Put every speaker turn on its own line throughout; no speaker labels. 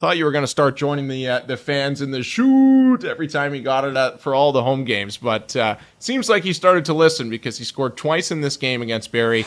Thought you were going to start joining the fans in the shoot every time he got it for all the home games, but seems like he started to listen because he scored twice in this game against Barrie.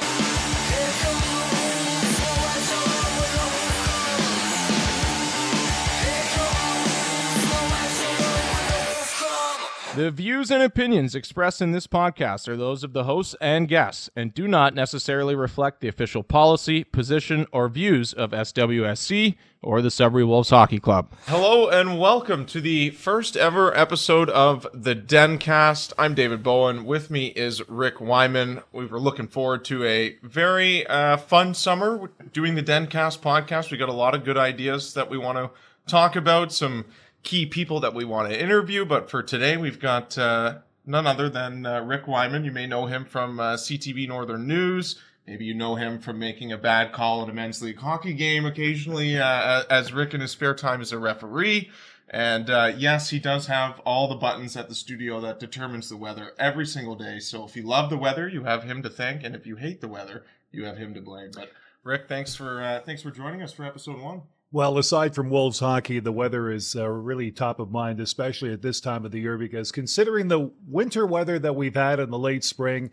The views and opinions expressed in this podcast are those of the hosts and guests and do not necessarily reflect the official policy, position, or views of SWSC or the Sudbury Wolves Hockey Club. Hello and welcome to the first ever episode of the DenCast. I'm David Bowen. With me is Rick Wyman. We were looking forward to a very fun summer doing the DenCast podcast. We got a lot of good ideas that we want to talk about, some key people that we want to interview, but for today we've got none other than Rick Wyman. You may know him from CTV Northern News. Maybe you know him from making a bad call in a men's league hockey game occasionally, as Rick in his spare time is a referee. And yes, he does have all the buttons at the studio that determines the weather every single day. So if you love the weather, you have him to thank, and if you hate the weather, you have him to blame. But Rick, thanks for joining us for episode 1.
Well, aside from Wolves hockey, the weather is really top of mind, especially at this time of the year, because considering the winter weather that we've had in the late spring,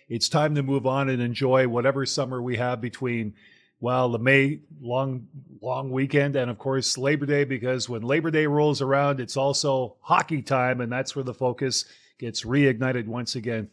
it's time to move on and enjoy whatever summer we have between, well, the May long weekend and, of course, Labor Day, because when Labor Day rolls around, it's also hockey time, and that's where the focus gets reignited once again.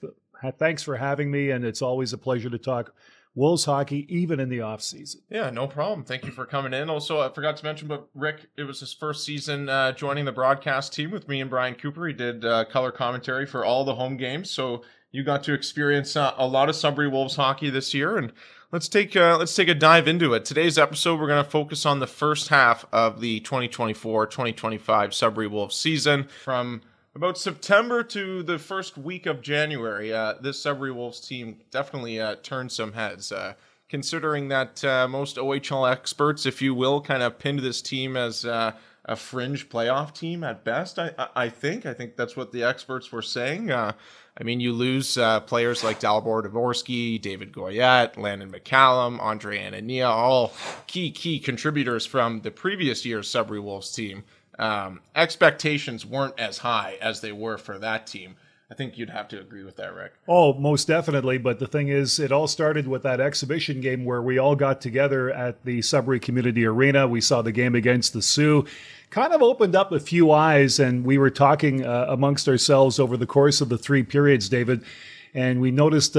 Thanks for having me, and it's always a pleasure to talk Wolves hockey, even in the off season.
Yeah, no problem. Thank you for coming in. Also, I forgot to mention, but Rick, it was his first season joining the broadcast team with me and Brian Cooper. He did color commentary for all the home games, so you got to experience a lot of Sudbury Wolves hockey this year. And let's take a dive into it. Today's episode, we're going to focus on the first half of the 2024-2025 Sudbury Wolves season from about September to the first week of January. This Sudbury Wolves team definitely turned some heads, considering that most OHL experts, if you will, kind of pinned this team as a fringe playoff team at best. I think that's what the experts were saying. I mean, you lose players like Dalibor Dvorsky, David Goyette, Landon McCallum, Andre Anania, all key contributors from the previous year's Sudbury Wolves team. Expectations weren't as high as they were for that team. I think you'd have to agree with that, Rick.
Oh, most definitely. But the thing is, it all started with that exhibition game where we all got together at the Sudbury Community Arena. We saw the game against the Sioux. Kind of opened up a few eyes, and we were talking amongst ourselves over the course of the 3 periods, David, and we noticed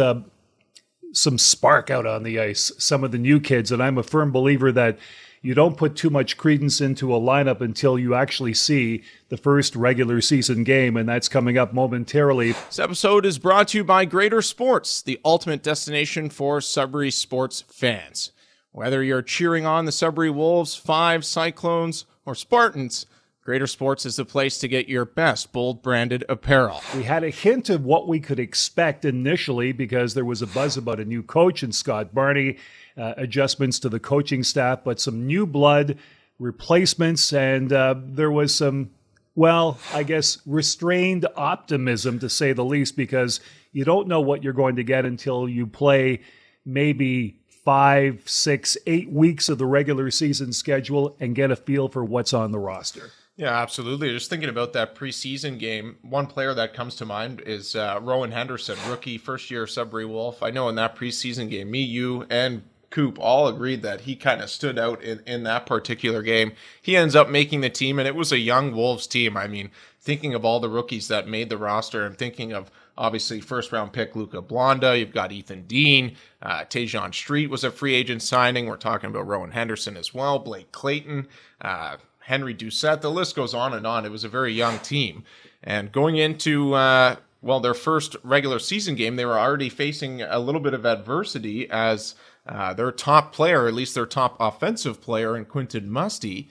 some spark out on the ice, some of the new kids. And I'm a firm believer that you don't put too much credence into a lineup until you actually see the first regular season game, and that's coming up momentarily.
This episode is brought to you by Greater Sports, the ultimate destination for Sudbury sports fans. Whether you're cheering on the Sudbury Wolves, Five, Cyclones, or Spartans, Greater Sports is the place to get your best bold-branded apparel.
We had a hint of what we could expect initially because there was a buzz about a new coach in Scott Barrie, adjustments to the coaching staff, but some new blood, replacements, and there was some, well, I guess, restrained optimism, to say the least, because you don't know what you're going to get until you play maybe 5, 6, 8 weeks of the regular season schedule and get a feel for what's on the roster.
Yeah, absolutely. Just thinking about that preseason game, one player that comes to mind is Rowan Henderson, rookie, first-year Sudbury Wolf. I know in that preseason game, me, you, and Coop all agreed that he kind of stood out in that particular game. He ends up making the team, and it was a young Wolves team. I mean, thinking of all the rookies that made the roster, and thinking of, obviously, first-round pick Luca Blonda, you've got Ethan Dean, Tajon Street was a free agent signing. We're talking about Rowan Henderson as well, Blake Clayton, Henry Doucette, the list goes on and on. It was a very young team. And going into, their first regular season game, they were already facing a little bit of adversity as their top player, at least their top offensive player in Quinton Musty,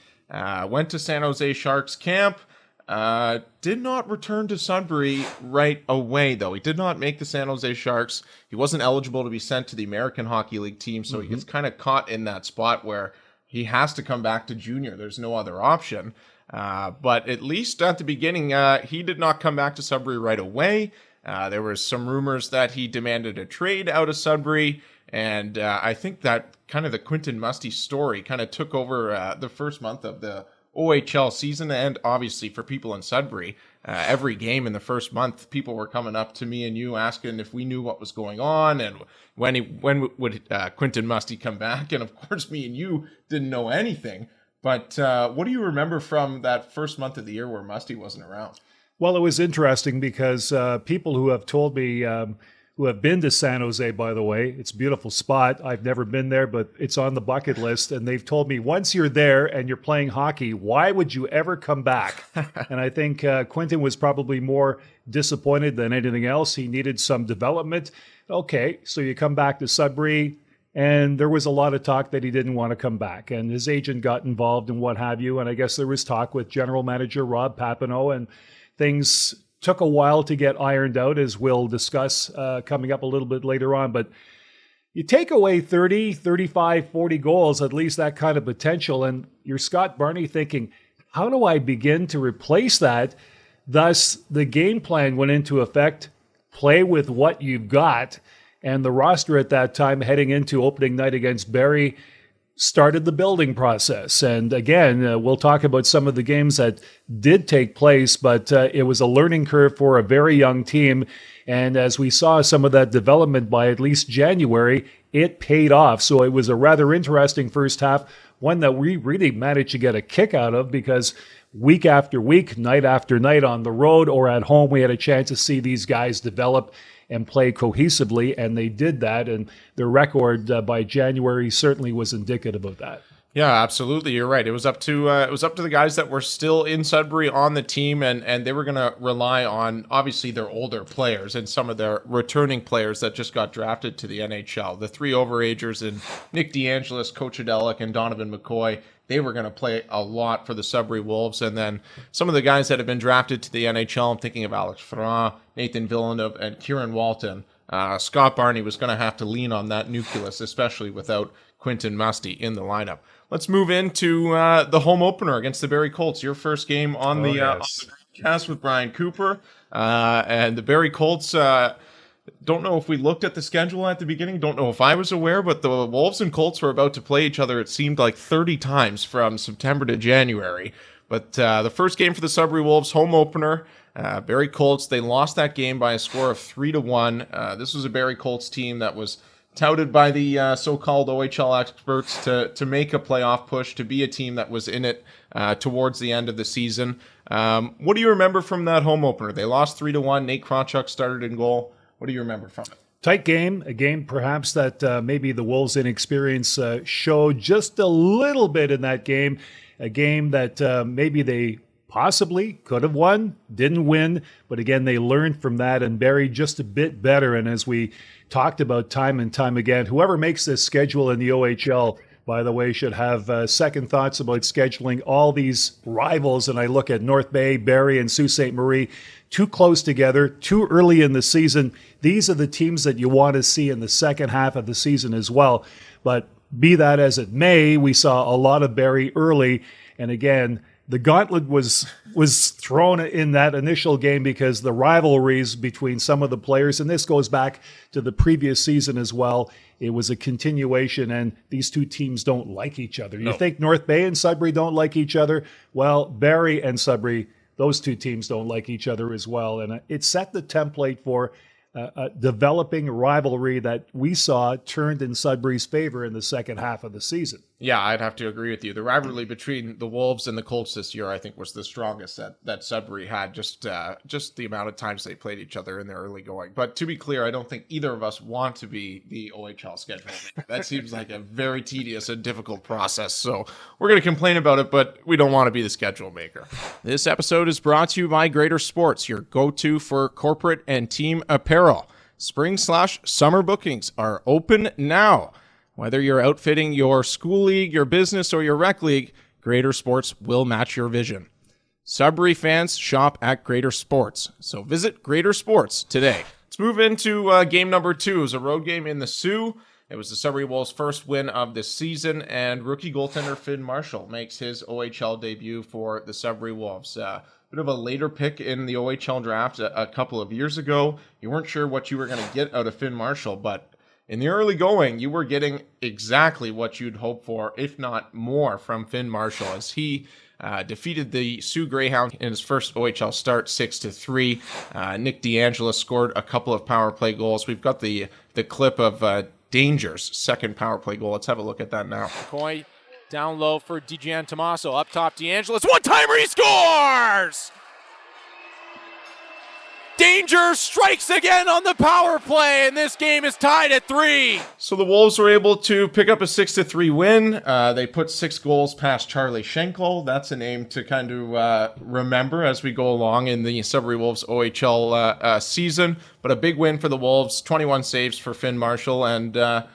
went to San Jose Sharks camp, did not return to Sudbury right away, though. He did not make the San Jose Sharks. He wasn't eligible to be sent to the American Hockey League team, so he gets kind of caught in that spot where he has to come back to junior. There's no other option. But at least at the beginning, he did not come back to Sudbury right away. There were some rumors that he demanded a trade out of Sudbury. And I think that kind of the Quinton Musty story kind of took over the first month of the OHL season. And obviously for people in Sudbury, every game in the first month, people were coming up to me and you asking if we knew what was going on and when would Quentin Musty come back. And of course, me and you didn't know anything. But what do you remember from that first month of the year where Musty wasn't around?
Well, it was interesting because people who have told me, who have been to San Jose, by the way, it's a beautiful spot. I've never been there, but it's on the bucket list. And they've told me once you're there and you're playing hockey, why would you ever come back? And I think Quentin was probably more disappointed than anything else. He needed some development. Okay, so you come back to Sudbury, and there was a lot of talk that he didn't want to come back. And his agent got involved and what have you. And I guess there was talk with general manager Rob Papineau, and things took a while to get ironed out, as we'll discuss coming up a little bit later on. But you take away 30, 35, 40 goals, at least that kind of potential, and you're Scott Barney thinking, how do I begin to replace that? Thus, the game plan went into effect, play with what you've got. And the roster at that time, heading into opening night against Barrie, started the building process. And again, we'll talk about some of the games that did take place, but it was a learning curve for a very young team. And as we saw some of that development by at least January, it paid off. So it was a rather interesting first half, one that we really managed to get a kick out of, because week after week, night after night on the road or at home, we had a chance to see these guys develop and play cohesively, and they did that, and their record by January certainly was indicative of that.
Yeah, absolutely. You're right. It was up to the guys that were still in Sudbury on the team, and they were going to rely on obviously their older players and some of their returning players that just got drafted to the NHL. The three overagers and Nick DeAngelis, Coach Adelic, and Donovan McCoy. They were going to play a lot for the Sudbury Wolves. And then some of the guys that have been drafted to the NHL, I'm thinking of Alex Ferrand, Nathan Villeneuve, and Kieran Walton. Scott Barney was going to have to lean on that nucleus, especially without Quentin Musty in the lineup. Let's move into the home opener against the Barrie Colts. Your first game on the DenCast with Brian Cooper. And the Barrie Colts... don't know if we looked at the schedule at the beginning. Don't know if I was aware, but the Wolves and Colts were about to play each other, it seemed like 30 times from September to January. But the first game for the Sudbury Wolves, home opener, Barrie Colts, they lost that game by a score of 3-1. This was a Barrie Colts team that was touted by the so-called OHL experts to make a playoff push, to be a team that was in it towards the end of the season. What do you remember from that home opener? They lost 3-1. Nate Kronchuk started in goal. What do you remember from it?
Tight game, a game perhaps that maybe the Wolves' inexperience showed just a little bit in that game, a game that maybe they possibly could have won, didn't win, but again, they learned from that, and Barrie just a bit better. And as we talked about time and time again, whoever makes this schedule in the OHL, by the way, should have second thoughts about scheduling all these rivals. And I look at North Bay, Barrie, and Sault Ste. Marie, too close together, too early in the season. These are the teams that you want to see in the second half of the season as well. But be that as it may, we saw a lot of Barrie early. And again, the gauntlet was thrown in that initial game because the rivalries between some of the players, and this goes back to the previous season as well, it was a continuation, and these two teams don't like each other. No. You think North Bay and Sudbury don't like each other? Well, Barrie and Sudbury, those two teams don't like each other as well. And it set the template for a developing rivalry that we saw turned in Sudbury's favor in the second half of the season.
Yeah, I'd have to agree with you. The rivalry between the Wolves and the Colts this year, I think, was the strongest that Sudbury had, just the amount of times they played each other in their early going. But to be clear, I don't think either of us want to be the OHL schedule. That seems like a very tedious and difficult process. So we're going to complain about it, but we don't want to be the schedule maker. This episode is brought to you by Greater Sports, your go-to for corporate and team apparel. Spring/summer bookings are open now. Whether you're outfitting your school league, your business, or your rec league, Greater Sports will match your vision. Sudbury fans shop at Greater Sports, so visit Greater Sports today. Let's move into game number 2. It was a road game in the Soo. It was the Sudbury Wolves' first win of the season, and rookie goaltender Finn Marshall makes his OHL debut for the Sudbury Wolves. Bit of a later pick in the OHL draft a couple of years ago. You weren't sure what you were going to get out of Finn Marshall, but in the early going, you were getting exactly what you'd hope for, if not more, from Finn Marshall, as he defeated the Sioux Greyhound in his first OHL start 6-3. Nick DeAngelo scored a couple of power play goals. We've got the clip of Danger's second power play goal. Let's have a look at that now.
McCoy down low for DeJan Tomaso. Up top, DeAngelo's one-timer, he scores! Danger strikes again on the power play, and this game is tied at 3.
So the Wolves were able to pick up a 6-3 win. They put 6 goals past Charlie Schenkel. That's a name to kind of remember as we go along in the Sudbury Wolves OHL season. But a big win for the Wolves, 21 saves for Finn Marshall, and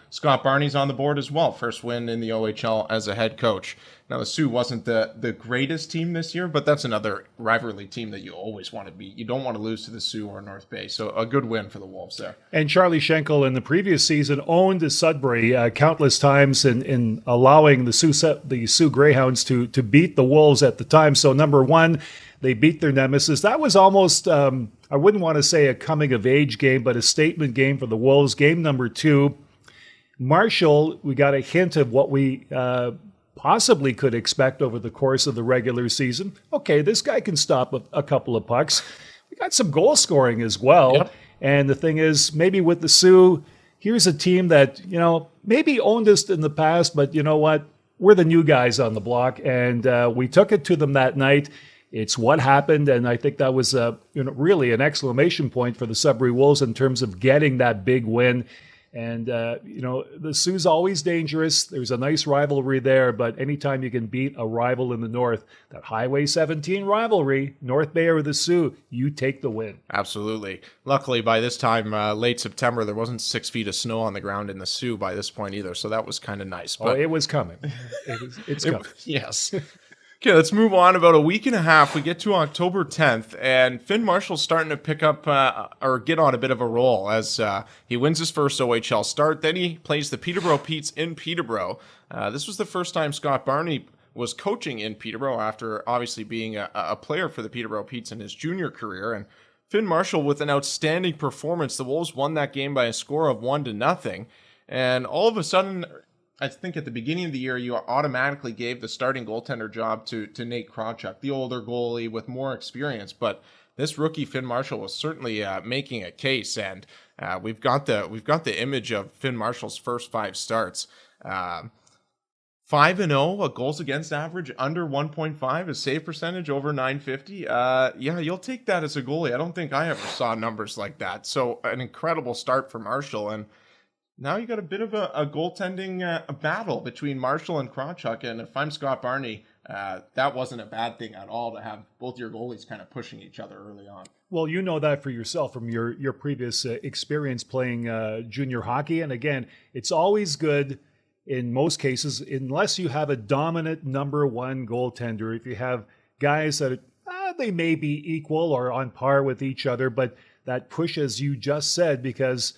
Scott Barney's on the board as well. First win in the OHL as a head coach. Now, the Sioux wasn't the greatest team this year, but that's another rivalry team that you always want to beat. You don't want to lose to the Sioux or North Bay, so a good win for the Wolves there.
And Charlie Schenkel in the previous season owned Sudbury countless times in allowing the Sioux Greyhounds to beat the Wolves at the time. So, number one, they beat their nemesis. That was almost, I wouldn't want to say a coming-of-age game, but a statement game for the Wolves. Game number 2, Marshall, we got a hint of what we possibly could expect over the course of the regular season. Okay, this guy can stop a couple of pucks. We got some goal scoring as well. Yep. And the thing is, maybe with the Sioux, here's a team that, maybe owned us in the past, but you know what? We're the new guys on the block, and we took it to them that night. It's what happened, and I think that was really an exclamation point for the Sudbury Wolves in terms of getting that big win. And, the Sioux's always dangerous. There's a nice rivalry there, but anytime you can beat a rival in the North, that Highway 17 rivalry, North Bay or the Sioux, you take the win.
Absolutely. Luckily, by this time, late September, there wasn't 6 feet of snow on the ground in the Sioux by this point either, so that was kind of nice.
But it was coming. It's coming.
Yes. Okay, let's move on. About a week and a half, we get to October 10th, and Finn Marshall's starting to pick up or get on a bit of a roll as he wins his first OHL start. Then he plays the Peterborough Petes in Peterborough. This was the first time Scott Barney was coaching in Peterborough after obviously being a player for the Peterborough Petes in his junior career. And Finn Marshall with an outstanding performance. The Wolves won that game by a score of 1-0. And all of a sudden, I think at the beginning of the year, you automatically gave the starting goaltender job to Nate Krawchuk, the older goalie with more experience. But this rookie Finn Marshall was certainly making a case, and we've got the image of Finn Marshall's first 5 starts. 5-0, a goals against average under 1.5, a save percentage over 950. You'll take that as a goalie. I don't think I ever saw numbers like that. So an incredible start for Marshall, and now you got a bit of a goaltending battle between Marshall and Krawchuk, and if I'm Scott Barney, that wasn't a bad thing at all to have both your goalies kind of pushing each other early on.
Well, you know that for yourself from your previous experience playing junior hockey, and again, it's always good in most cases, unless you have a dominant number 1 goaltender. If you have guys that they may be equal or on par with each other, but that push, as you just said, because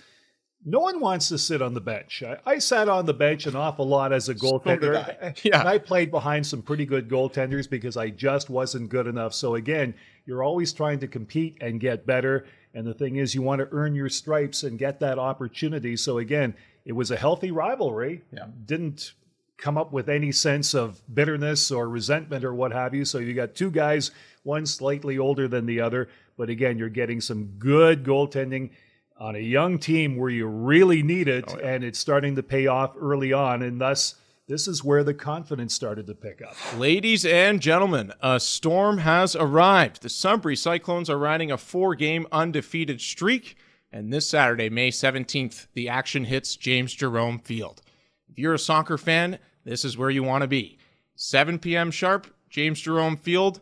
no one wants to sit on the bench. I sat on the bench an awful lot as a goaltender.
Yeah.
And I played behind some pretty good goaltenders because I just wasn't good enough. So again, you're always trying to compete and get better. And the thing is, you want to earn your stripes and get that opportunity. So again, it was a healthy rivalry.
Yeah.
Didn't come up with any sense of bitterness or resentment or what have you. So you got 2 guys, one slightly older than the other. But again, you're getting some good goaltending on a young team where you really need it, and it's starting to pay off early on, and thus this is where the confidence started to pick up.
Ladies and gentlemen, a storm has arrived. The Sudbury Cyclones are riding a 4-game undefeated streak, and this Saturday, May 17th, the action hits James Jerome Field. If you're a soccer fan, this is where you want to be. 7 p.m. sharp, James Jerome Field.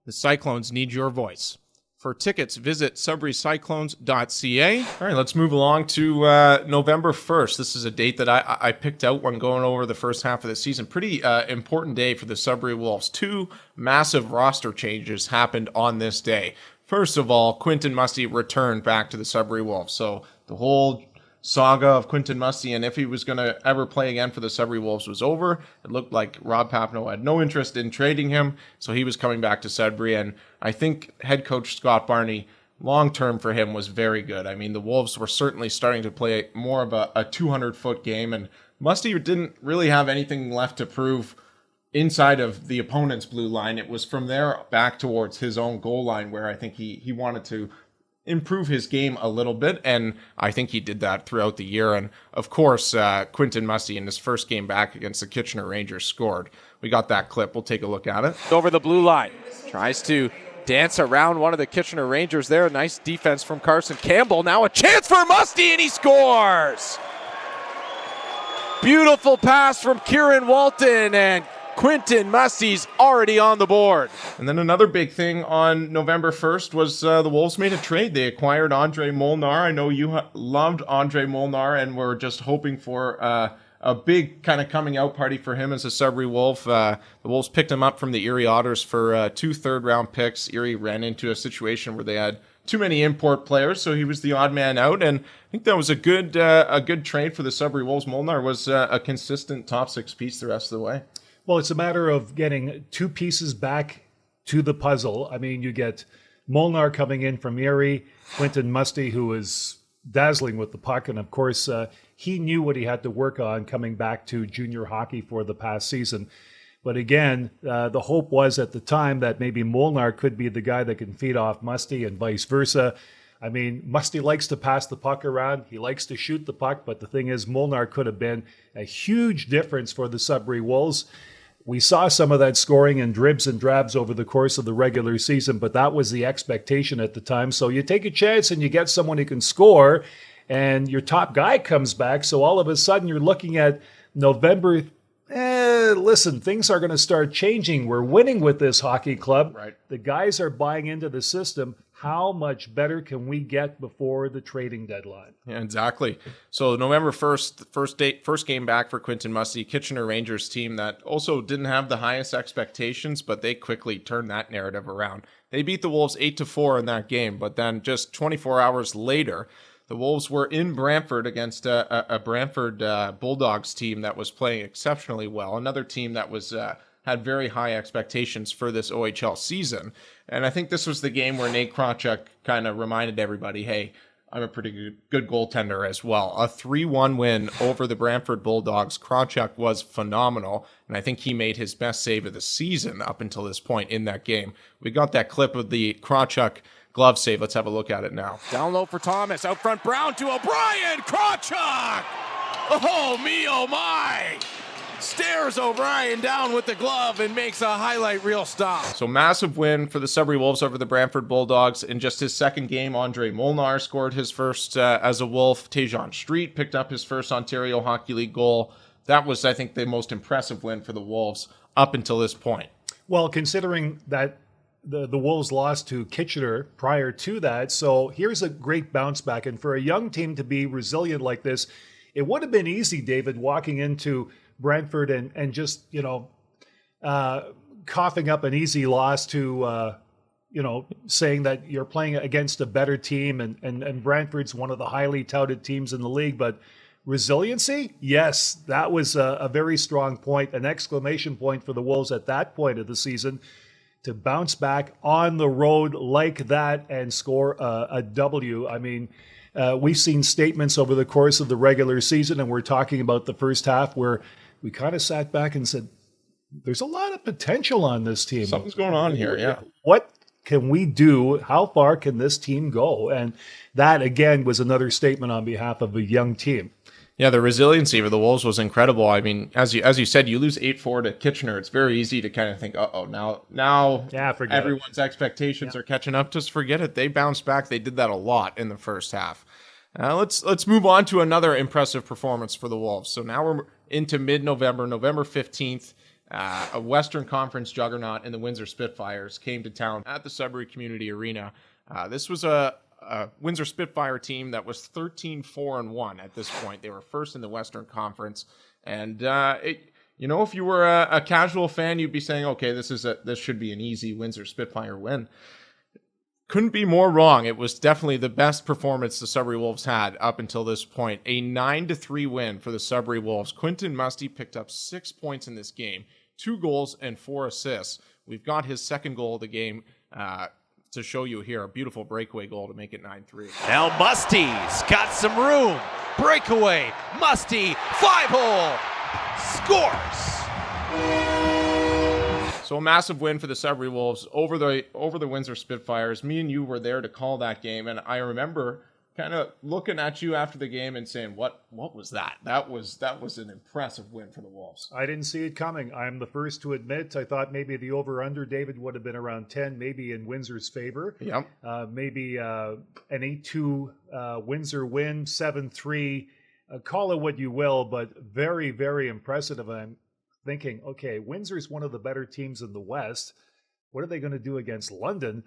The Cyclones need your voice. For tickets, visit sudburycyclones.ca. All right, let's move along to November 1st. This is a date that I picked out when going over the first half of the season. Pretty important day for the Sudbury Wolves. 2 massive roster changes happened on this day. First of all, Quinton Musty returned back to the Sudbury Wolves. So the whole saga of Quinton Musty and if he was going to ever play again for the Sudbury Wolves was over. It looked like Rob Papineau had no interest in trading him, so he was coming back to Sudbury. And I think head coach Scott Barney, long-term for him, was very good. I mean, the Wolves were certainly starting to play more of a 200-foot game, and Musty didn't really have anything left to prove inside of the opponent's blue line. It was from there back towards his own goal line where I think he wanted to improve his game a little bit, and I think he did that throughout the year. And of course, Quentin Musty in his first game back against the Kitchener Rangers scored. We got that clip. We'll take a look at it.
Over the blue line. Tries to dance around one of the Kitchener Rangers there. Nice defense from Carson Campbell. Now a chance for Musty, and he scores! Beautiful pass from Kieran Walton, and Quentin Musty's already on the board.
And then another big thing on November 1st was the Wolves made a trade. They acquired Andre Molnar. I know you loved Andre Molnar and were just hoping for a big kind of coming out party for him as a Sudbury Wolf. The Wolves picked him up from the Erie Otters for 2 third-round picks. Erie ran into a situation where they had too many import players, so he was the odd man out, and I think that was a good trade for the Sudbury Wolves. Molnar was a consistent top 6 piece the rest of the way.
Well, it's a matter of getting 2 pieces back to the puzzle. I mean, you get Molnar coming in from Erie, Quentin Musty, who is dazzling with the puck, and of course, he knew what he had to work on coming back to junior hockey for the past season. But again, the hope was at the time that maybe Molnar could be the guy that can feed off Musty and vice versa. I mean, Musty likes to pass the puck around. He likes to shoot the puck. But the thing is, Molnar could have been a huge difference for the Sudbury Wolves. We saw some of that scoring in dribs and drabs over the course of the regular season, but that was the expectation at the time. So you take a chance and you get someone who can score, and your top guy comes back. So all of a sudden you're looking at November. Listen, things are going to start changing. We're winning with this hockey club.
Right.
The guys are buying into the system. How much better can we get before the trading deadline?
Yeah, exactly. So November 1st, first game back for Quentin Musty, Kitchener Rangers team that also didn't have the highest expectations, but they quickly turned that narrative around. They beat the Wolves 8-4 in that game, but then just 24 hours later, the Wolves were in Brantford against a Brantford Bulldogs team that was playing exceptionally well. Another team that was had very high expectations for this OHL season. And I think this was the game where Nate Krawchuk kind of reminded everybody, hey, I'm a pretty good goaltender as well. A 3-1 win over the Brantford Bulldogs. Krawchuk was phenomenal, and I think he made his best save of the season up until this point in that game. We got that clip of the Krawchuk glove save. Let's have a look at it now.
Down low for Thomas. Out front, Brown to O'Brien. Krawchuk! Oh, me, oh, my! Stares O'Brien down with the glove and makes a highlight reel stop.
So massive win for the Sudbury Wolves over the Brantford Bulldogs. In just his second game, Andre Molnar scored his first as a Wolf. Tejan Street picked up his first Ontario Hockey League goal. That was, I think, the most impressive win for the Wolves up until this point.
Well, considering that the Wolves lost to Kitchener prior to that, so here's a great bounce back. And for a young team to be resilient like this, it would have been easy, David, walking into Brantford and just, coughing up an easy loss to, saying that you're playing against a better team and Brantford's one of the highly touted teams in the league. But resiliency, yes, that was a very strong point, an exclamation point for the Wolves at that point of the season to bounce back on the road like that and score a W. I mean, we've seen statements over the course of the regular season, and we're talking about the first half where we kind of sat back and said, there's a lot of potential on this team.
Something's going on here, yeah.
What can we do? How far can this team go? And that, again, was another statement on behalf of a young team.
Yeah, the resiliency for the Wolves was incredible. I mean, as you said, you lose 8-4 to Kitchener. It's very easy to kind of think, now everyone's expectations are catching up. Just forget it. They bounced back. They did that a lot in the first half. Let's move on to another impressive performance for the Wolves. So now we're into mid-November, November 15th. A Western Conference juggernaut in the Windsor Spitfires came to town at the Sudbury Community Arena. This was a Windsor Spitfire team that was 13-4-1 at this point. They were first in the Western Conference. And, if you were a casual fan, you'd be saying, okay, this should be an easy Windsor Spitfire win. Couldn't be more wrong. It was definitely the best performance the Sudbury Wolves had up until this point. A 9-3 win for the Sudbury Wolves. Quentin Musty picked up 6 points in this game, 2 goals and 4 assists. We've got his second goal of the game to show you here. A beautiful breakaway goal to make it 9-3.
Now Musty's got some room. Breakaway. Musty, 5-hole. Scores.
So a massive win for the Sudbury Wolves over the Windsor Spitfires. Me and you were there to call that game, and I remember kind of looking at you after the game and saying, "What was that? That was an impressive win for the Wolves."
I didn't see it coming. I'm the first to admit. I thought maybe the over/under, David, would have been around 10, maybe in Windsor's favor.
Yep.
Maybe an 8-2 Windsor win, 7-3. Call it what you will, but very, very impressive. I'm thinking, okay, Windsor's one of the better teams in the West. What are they going to do against London?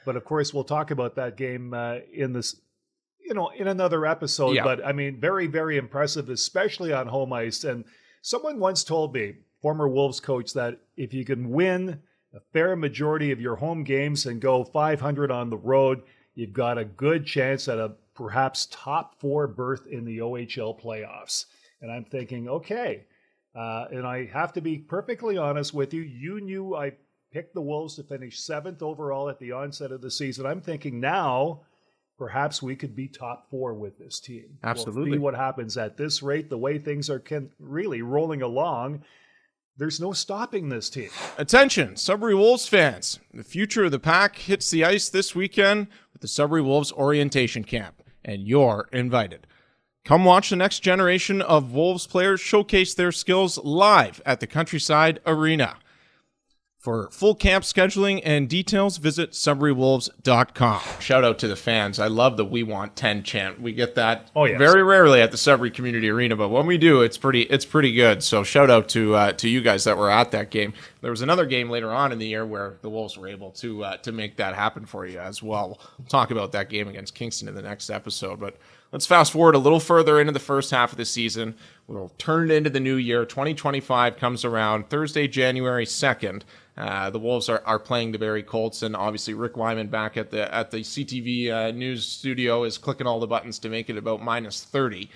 But of course, we'll talk about that game in another episode.
Yeah.
But I mean, very, very impressive, especially on home ice. And someone once told me, former Wolves coach, that if you can win a fair majority of your home games and go 500 on the road, you've got a good chance at a perhaps top 4 berth in the OHL playoffs. And I'm thinking, okay. And I have to be perfectly honest with you. You knew I picked the Wolves to finish 7th overall at the onset of the season. I'm thinking now, perhaps we could be top 4 with this team.
Absolutely.
We'll see what happens at this rate. The way things are really rolling along, there's no stopping this team.
Attention, Sudbury Wolves fans. The future of the pack hits the ice this weekend with the Sudbury Wolves orientation camp, and you're invited. Come watch the next generation of Wolves players showcase their skills live at the Countryside Arena. For full camp scheduling and details, visit SudburyWolves.com. Shout out to the fans. I love the "We Want 10" chant. We get that very rarely at the Sudbury Community Arena, but when we do, it's pretty good. So shout out to you guys that were at that game. There was another game later on in the year where the Wolves were able to make that happen for you as well. We'll talk about that game against Kingston in the next episode, but let's fast forward a little further into the first half of the season. We'll turn it into the new year. 2025 comes around Thursday, January 2nd. The Wolves are playing the Barrie Colts, and obviously Rick Wyman back at the CTV news studio is clicking all the buttons to make it about -30.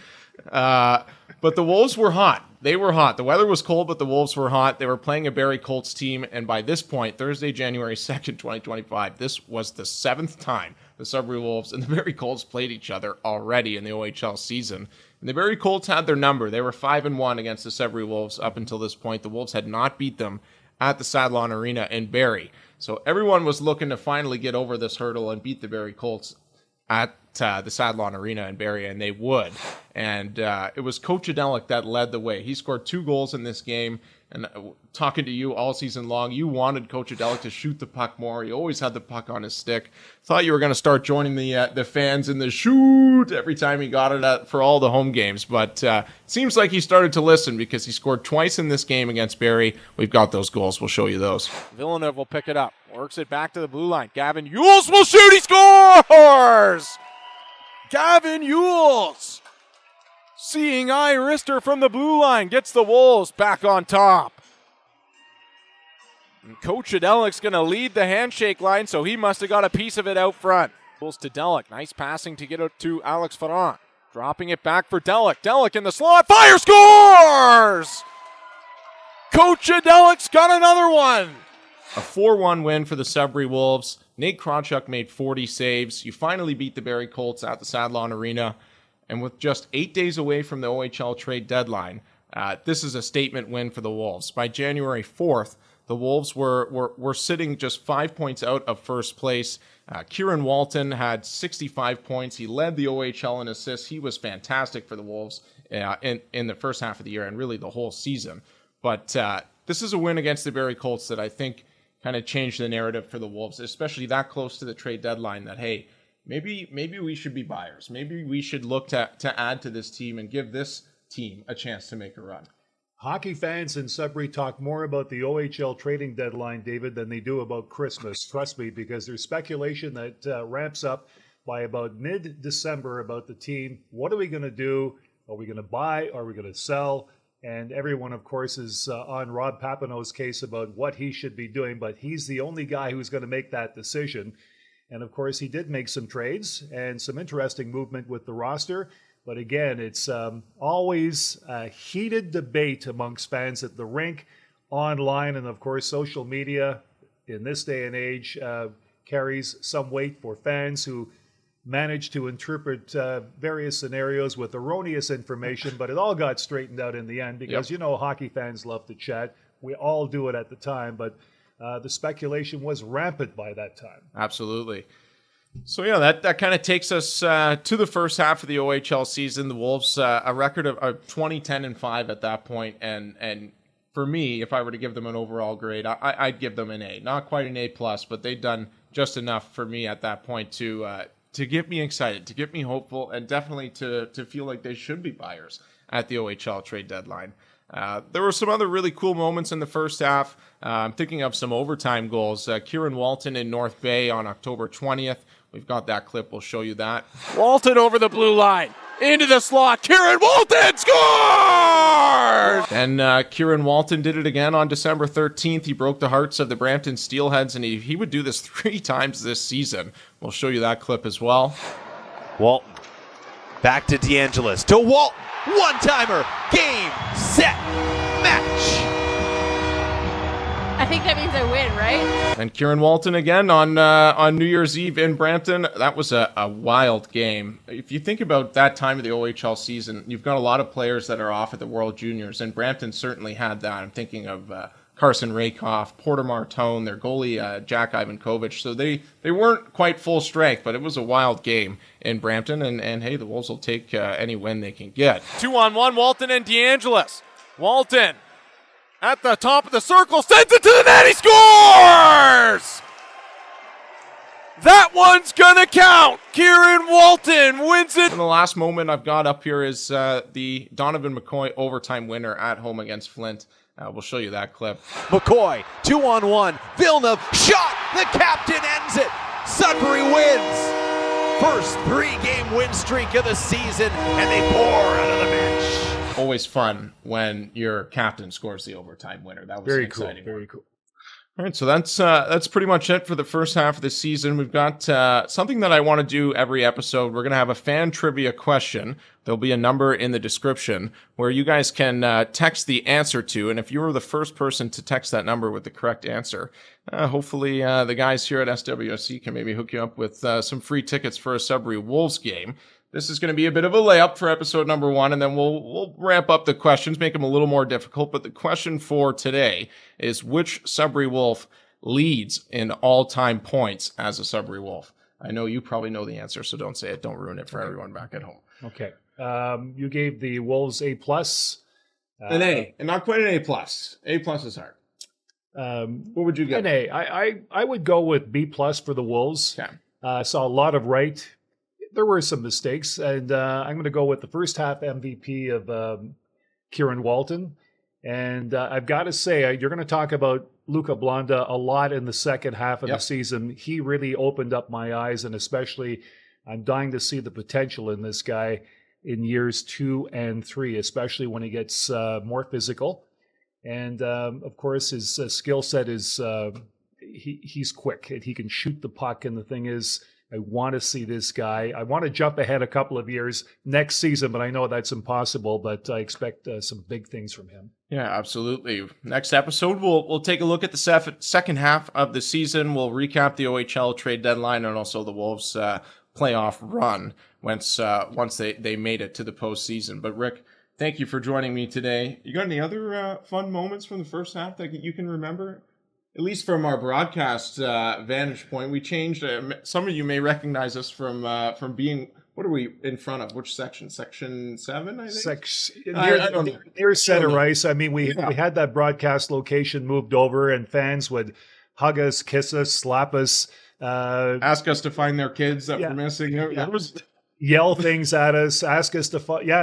But the Wolves were hot. They were hot. The weather was cold, but the Wolves were hot. They were playing a Barrie Colts team, and by this point, Thursday, January 2nd, 2025, this was the 7th time the Sudbury Wolves and the Barrie Colts played each other already in the OHL season. And the Barrie Colts had their number. They were 5-1 against the Sudbury Wolves up until this point. The Wolves had not beat them at the Saddlon Arena in Barrie. So everyone was looking to finally get over this hurdle and beat the Barrie Colts at the Saddlon Arena in Barrie, and they would. And it was Coach Adelic that led the way. He scored 2 goals in this game. And talking to you all season long, you wanted Coach Adelic to shoot the puck more. He always had the puck on his stick. Thought you were going to start joining the fans in the shoot every time he got it for all the home games. But it seems like he started to listen because he scored twice in this game against Barrie. We've got those goals. We'll show you those.
Villeneuve will pick it up. Works it back to the blue line. Gavin Yules will shoot. He scores! Gavin Yules! Seeing eye wrister from the blue line gets the Wolves back on top. And Coach Adelic's going to lead the handshake line, so he must have got a piece of it out front. Pulls to Delic. Nice passing to get it to Alex Ferrand. Dropping it back for Delic. Delic in the slot. Fire, scores! Coach Adelic's got another one.
A 4-1 win for the Sudbury Wolves. Nate Krawchuk made 40 saves. You finally beat the Barrie Colts at the Saddlon Arena. And with just 8 days away from the OHL trade deadline, this is a statement win for the Wolves. By January 4th, the Wolves were sitting just 5 points out of first place. Kieran Walton had 65 points. He led the OHL in assists. He was fantastic for the Wolves in the first half of the year and really the whole season. But this is a win against the Barrie Colts that I think kind of changed the narrative for the Wolves, especially that close to the trade deadline, that, hey, maybe we should be buyers. Maybe we should look to add to this team and give this team a chance to make a run.
Hockey fans in Sudbury talk more about the OHL trading deadline, David, than they do about Christmas. Trust me, because there's speculation that ramps up by about mid-December about the team. What are we going to do? Are we going to buy? Are we going to sell? And everyone, of course, is on Rob Papineau's case about what he should be doing, but he's the only guy who's going to make that decision. And, of course, he did make some trades and some interesting movement with the roster. But, again, it's always a heated debate amongst fans at the rink, online, and, of course, social media in this day and age carries some weight for fans who manage to interpret various scenarios with erroneous information, but it all got straightened out in the end because, you know, hockey fans love to chat. We all do it at the time, but the speculation was rampant by that time.
Absolutely. So, yeah, that kind of takes us to the first half of the OHL season. The Wolves, a record of 20-10-5 at that point. And for me, if I were to give them an overall grade, I'd give them an A. Not quite an A+, but they'd done just enough for me at that point to get me excited, to get me hopeful, and definitely to feel like they should be buyers at the OHL trade deadline. There were some other really cool moments in the first half. I'm thinking of some overtime goals. Kieran Walton in North Bay on October 20th. We've got that clip. We'll show you that.
Walton over the blue line. Into the slot. Kieran Walton scores!
And Kieran Walton did it again on December 13th. He broke the hearts of the Brampton Steelheads, and he would do this 3 times this season. We'll show you that clip as well.
Walton. Back to DeAngelis. To Walton. One-timer. Game, set, match.
I think that means I win, right?
And Kieran Walton again on New Year's Eve in Brampton. That was a wild game. If you think about that time of the OHL season, you've got a lot of players that are off at the World Juniors, and Brampton certainly had that. I'm thinking of Carson Rakoff, Porter Martone, their goalie Jack Ivankovic. So they weren't quite full strength, but it was a wild game in Brampton. And hey, the Wolves will take any win they can get.
2-on-1, Walton and DeAngelis. Walton at the top of the circle, sends it to the net, he scores! That one's gonna count! Kieran Walton wins it!
And the last moment I've got up here is the Donovan McCoy overtime winner at home against Flint. We'll show you that clip.
McCoy, 2-on-1. Villeneuve, shot! The captain ends it! Sudbury wins! First 3-game win streak of the season, and they pour out of the bench.
Always fun when your captain scores the overtime winner. That was
Very
exciting.
cool. Very cool.
All right, so that's pretty much it for the first half of the season. We've got something that I want to do every episode. We're going to have a fan trivia question. There'll be a number in the description where you guys can text the answer to, and if you were the first person to text that number with the correct answer, hopefully the guys here at SWSC can maybe hook you up with some free tickets for a Sudbury Wolves game. This is going to be a bit of a layup for episode number 1, and then we'll ramp up the questions, make them a little more difficult. But the question for today is, which Sudbury Wolf leads in all-time points as a Sudbury Wolf? I know you probably know the answer, so don't say it. Don't ruin it for everyone back at home.
Okay. You gave the Wolves A+.
An A, and not quite an A+. A+ is hard. What would you get?
An A. I would go with B+ for the Wolves.
Okay.
Saw a lot of right. There were some mistakes, and I'm going to go with the first half MVP of Kieran Walton. And I've got to say, you're going to talk about Luca Blonda a lot in the second half of the season. He really opened up my eyes, and especially I'm dying to see the potential in this guy in years 2 and 3, especially when he gets more physical. And of course, his skill set is he's quick, and he can shoot the puck. And the thing is, I want to see this guy. I want to jump ahead a couple of years next season, but I know that's impossible. But I expect some big things from him.
Yeah, absolutely. Next episode, we'll take a look at the second half of the season. We'll recap the OHL trade deadline and also the Wolves' playoff run once they made it to the postseason. But Rick, thank you for joining me today. You got any other fun moments from the first half that you can remember? At least from our broadcast vantage point, we changed. Some of you may recognize us from being. What are we in front of? Which section? Section 7, I think.
Near center ice. I mean, we had that broadcast location moved over, and fans would hug us, kiss us, slap us,
ask us to find their kids that were missing. That was.
Yell things at us, ask us to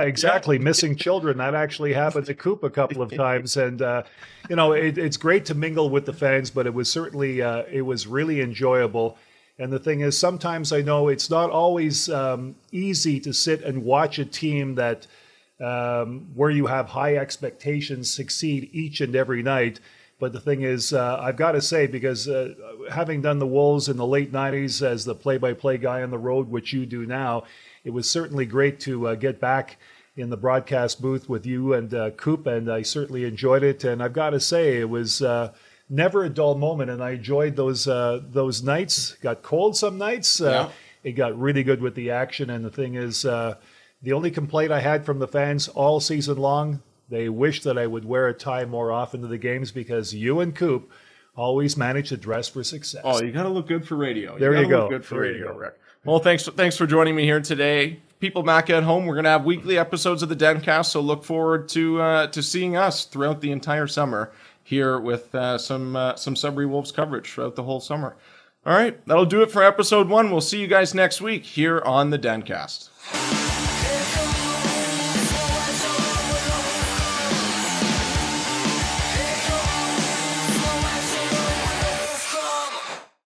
exactly. Missing children. That actually happened to Coop a couple of times. And, it's great to mingle with the fans, but it was certainly, it was really enjoyable. And the thing is, sometimes I know it's not always easy to sit and watch a team that where you have high expectations succeed each and every night. But the thing is, I've got to say, because having done the Wolves in the late 90s as the play-by-play guy on the road, which you do now, it was certainly great to get back in the broadcast booth with you and Coop, and I certainly enjoyed it. And I've got to say, it was never a dull moment, and I enjoyed those nights. Got cold some nights. It got really good with the action, and the thing is, the only complaint I had from the fans all season long, they wish that I would wear a tie more often to the games, because you and Coop Always manage to dress for success.
Oh, you got to look good for radio.
There you
gotta
go.
Look good for
There you
radio,
go.
Rick. Well, thanks for joining me here today. People back at home, we're going to have weekly episodes of the DenCast, so look forward to seeing us throughout the entire summer here with some Sudbury Wolves coverage throughout the whole summer. All right, that'll do it for episode 1. We'll see you guys next week here on the DenCast.